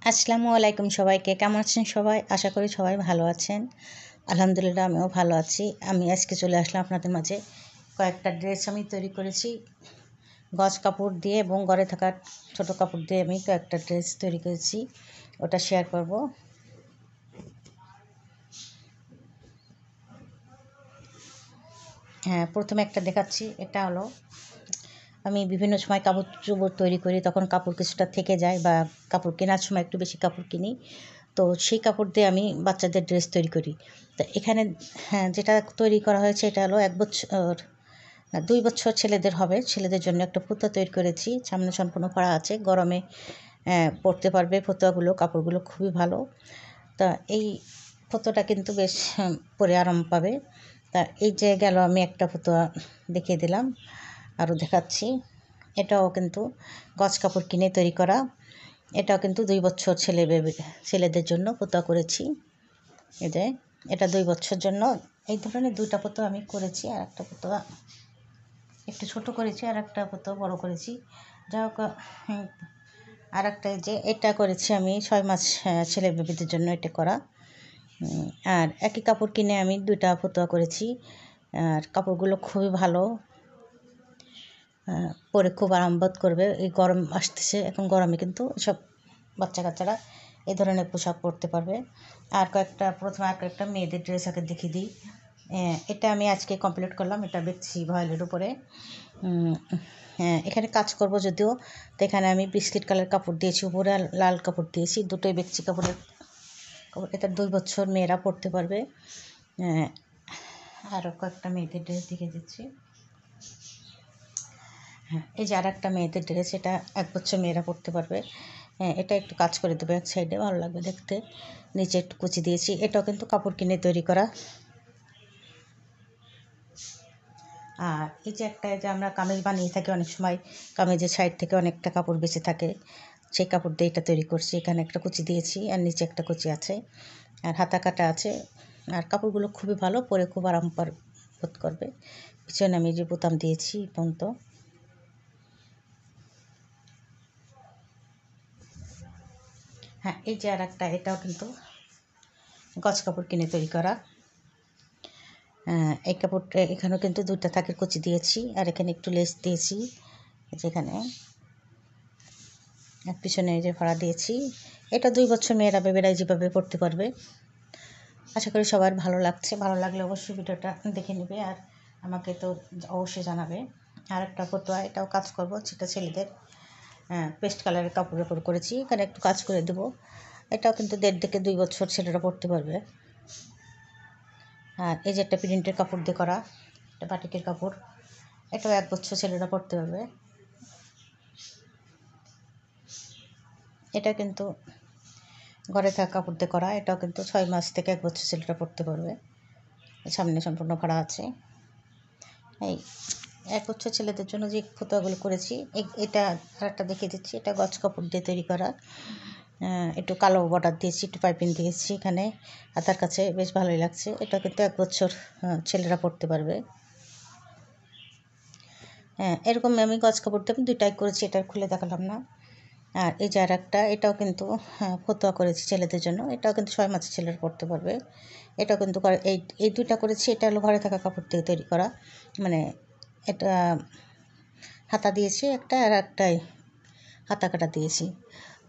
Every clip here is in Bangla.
আসসালামু আলাইকুম সবাইকে। কেমন আছেন সবাই? আশা করি সবাই ভালো আছেন। আলহামদুলিল্লাহ আমিও ভালো আছি। আমি আজকে চলে আসলাম আপনাদের মাঝে। কয়েকটা ড্রেস আমি তৈরি করেছি গজ কাপড় দিয়ে এবং ঘরে থাকা ছোট কাপড় দিয়ে আমি কয়েকটা ড্রেস তৈরি করেছি, ওটা শেয়ার করব। হ্যাঁ, প্রথমে একটা দেখাচ্ছি। এটা হলো, আমি বিভিন্ন সময় কাপড় চোপড় তৈরি করি, তখন কাপড় কিছুটা থেকে যায় বা কাপড় কেনার সময় একটু বেশি কাপড় কিনি, তো সেই কাপড় দিয়ে আমি বাচ্চাদের ড্রেস তৈরি করি। তো এখানে হ্যাঁ, যেটা তৈরি করা হয়েছে এটা হলো 1 বছর না 2 বছর ছেলেদের হবে। ছেলেদের জন্য একটা ফতুয়া তৈরি করেছি, সামনে সম্পূর্ণ করা আছে, গরমে পরতে পারবে। ফতুয়াগুলো কাপড়গুলো খুবই ভালো। তা এই ফতুয়াটা কিন্তু বেশ পরে আরাম পাবে। তা এই যে গেল, আমি একটা ফতুয়া দেখিয়ে দিলাম, আরও দেখাচ্ছি। এটাও কিন্তু গজ কাপড় কিনে তৈরি করা। এটাও কিন্তু 2 বছর ছেলেদের জন্য ফতুয়া করেছি। এই যে এটা 2 বছর জন্য এই ধরনের 2টা ফতুয়া আমি করেছি। আর একটা ফতুয়া একটু ছোটো করেছি, আর একটা ফতুয়া বড়ো করেছি। যা হোক, আর একটা যে এটা করেছি আমি 6 মাস ছেলে বেবিদের জন্য এটা করা। আর একই কাপড় কিনে আমি 2টা ফতুয়া করেছি। আর কাপড়গুলো খুবই ভালো, পরে খুব আরামবোধ করবে। এই গরম আসতেছে, এখন গরমে কিন্তু সব বাচ্চা কাচ্চারা এই ধরনের পোশাক পরতে পারবে। আর প্রথমে আর কয়েকটা মেয়েদের ড্রেস আগে দেখিয়ে দিই। এটা আমি আজকে কমপ্লিট করলাম, এটা বেচছি ভয়েলের উপরে। এখানে কাজ করব যদিও, তো এখানে আমি বিস্কিট কালার কাপড় দিয়েছি, উপরে লাল কাপড় দিয়েছি, দুটোই বেচছি কাপড়। এটা 2 বছর মেয়েরা পরতে পারবে। আরও কয়েকটা মেয়েদের ড্রেস দেখিয়ে দিচ্ছি। হ্যাঁ, এই যে আর একটা মেয়েদের ড্রেস, এটা 1 বছর মেয়েরা পরতে পারবে। এটা একটু কাজ করে দেবে এক সাইডে, ভালো লাগবে দেখতে। নিচে একটু কুচি দিয়েছি, এটাও কিন্তু কাপড় কিনে তৈরি করা। আর এই যে একটা, যে আমরা কামিজ বানিয়ে থাকি অনেক সময়, কামিজের সাইড থেকে অনেকটা কাপড় বেঁচে থাকে, সেই কাপড় দিয়ে এটা তৈরি করছি। এখানে একটা কুচি দিয়েছি আর নিচে একটা কুচি আছে, আর হাতা কাটা আছে। আর কাপড়গুলো খুবই ভালো, পরে খুব আরাম বোধ করবে। পিছনে আমি যে বোতাম দিয়েছি পর্যন্ত। হ্যাঁ, এই যে আর একটা, এটাও কিন্তু গজ কাপড় কিনে তৈরি করা। এই কাপড়টা এখানেও কিন্তু 2টা থাকের কুচি দিয়েছি, আর এখানে একটু লেস দিয়েছি যেখানে, আর পিছনে যে ফাড়া দিয়েছি। এটা 2 বছর মেয়েরা বেবেরাই যেভাবে পড়তে পারবে। আশা করি সবার ভালো লাগছে। ভালো লাগলে অবশ্যই ভিডিওটা দেখে নেবে, আর আমাকে তো অবশ্যই জানাবে। আর একটা ফতুয়া, এটাও কাজ করব, সেটা ছেলেদের পেস্ট কালারের কাপড়ের উপর করেছি, এখানে একটু কাজ করে দেবো। এটাও কিন্তু 1.5 থেকে 2 বছর ছেলেরা পড়তে পারবে। আর এই যে একটা প্রিন্টের কাপড় দিয়ে করা, এটা বাটিকের কাপড়, এটাও 1 বছর ছেলেরা পড়তে পারবে। এটা কিন্তু ঘরে থাকা কাপড় দিয়ে করা, এটাও কিন্তু 6 মাস থেকে 1 বছর ছেলেরা পড়তে পারবে। সামনে সম্পূর্ণ ফাড়া আছে। এই 1 বছর ছেলেদের জন্য যে ফতুয়াগুলো করেছি, এটা আরেকটা দেখিয়ে দিচ্ছি। এটা গজ কাপড় দিয়ে তৈরি করা, একটু কালো বর্ডার দিয়েছি, একটু পাইপিং দিয়েছি এখানে, হাতার কাছে বেশ ভালোই লাগছে। এটা কিন্তু 1 বছর ছেলেরা পড়তে পারবে। এরকম আমি গজ কাপড় দিয়ে 2টাই করেছি, এটা খুলে দেখালাম না। আর এই যে আর একটা, এটাও কিন্তু ফতুয়া করেছি ছেলেদের জন্য, এটাও কিন্তু 6 মাসের ছেলেরা পড়তে পারবে। এটাও কিন্তু এই 2টা করেছি। এটা হলো ঘরে থাকা কাপড় দিয়ে তৈরি করা, মানে এটা হাতা দিয়েছি একটা, আর একটাই হাতা কাটা দিয়েছি।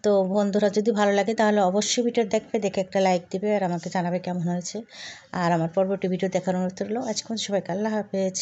তো বন্ধুরা, যদি ভালো লাগে তাহলে অবশ্যই ভিডিও দেখবে, দেখে একটা লাইক দিবে আর আমাকে জানাবে কেমন হয়েছে। আর আমার পরবর্তী ভিডিও দেখার অনুরোধ রইল। আজকে সবাইকে আল্লাহ হাফেজ।